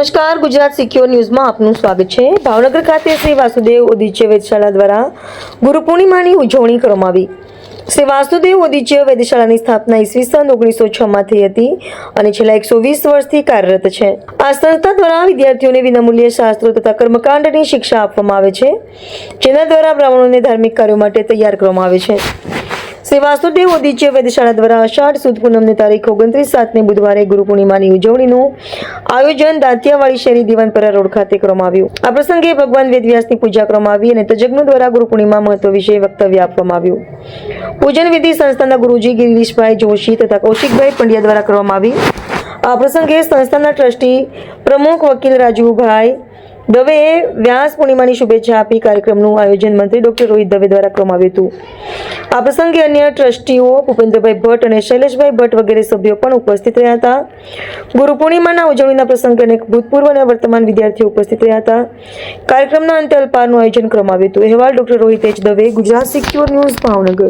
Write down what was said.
નમસ્કાર, ગુજરાત સિક્યોર ન્યૂઝમાં આપનું સ્વાગત છે। ભાવનગર ખાતે શ્રી વાસુદેવ ઓદિચ્ય વેધશાળા દ્વારા ગુરુ પૂર્ણિમાની ઉજવણી કરવામાં આવી। શ્રી વાસુદેવ ઓદિચ્ય વેધશાળાની સ્થાપના ઈસવીસન 1906માં થઈ હતી અને છેલ્લા 120 વર્ષથી કાર્યરત છે। આ સંસ્થા દ્વારા વિદ્યાર્થીઓને વિનામૂલ્યે શાસ્ત્રો તથા કર્મકાંડની શિક્ષા આપવામાં આવે છે, જેના દ્વારા બ્રાહ્મણોને ધાર્મિક કાર્યો માટે તૈયાર કરવામાં આવે છે। શ્રી વાસુદેવ ઓદિચ્ય વેધશાળા દ્વારા અષાઢ સુદ પૂનમની તારીખ 29/7ને બુધવારે ગુરુ પૂર્ણિમાની ઉજવણીનું આયોજન દાંતિયાવાડી શેરી દિવાનપરા રોડ ખાતે કરવામાં આવ્યું। આ પ્રસંગે ભગવાન વેદવ્યાસની પૂજા કરવામાં આવી અને તજજ્ઞો દ્વારા ગુરુ પૂર્ણિમા મહત્વ વિશે વક્તવ્ય આપવામાં આવ્યું। પૂજન વિધિ સંસ્થાના ગુરુજી ગિરીશભાઈ જોશી તથા કૌશિકભાઈ પંડ્યા દ્વારા કરવામાં આવી। આ પ્રસંગે સંસ્થાના ટ્રસ્ટી પ્રમુખ વકીલ રાજુભાઈ દવેએ વ્યાસ પૂર્ણિમાની શુભેચ્છા આપી। કાર્યક્રમનું આયોજન મંત્રી ડોક્ટર રોહિત દવે દ્વારા કરવામાં આવ્યું હતું। આ પ્રસંગે અન્ય ટ્રસ્ટીઓ ભૂપેન્દ્રભાઈ ભટ્ટ અને શૈલેષભાઈ ભટ્ટ વગેરે સભ્યો પણ ઉપસ્થિત રહ્યા હતા। ગુરુ પૂર્ણિમાના ઉજવણીના પ્રસંગે અનેક ભૂતપૂર્વ અને વર્તમાન વિદ્યાર્થીઓ ઉપસ્થિત રહ્યા હતા। કાર્યક્રમના અંતે અલ્પાહારનું આયોજન કરવામાં આવ્યું હતું। અહેવાલ doctor Rohit Dave, Gujarat secure news, Bhavnagar.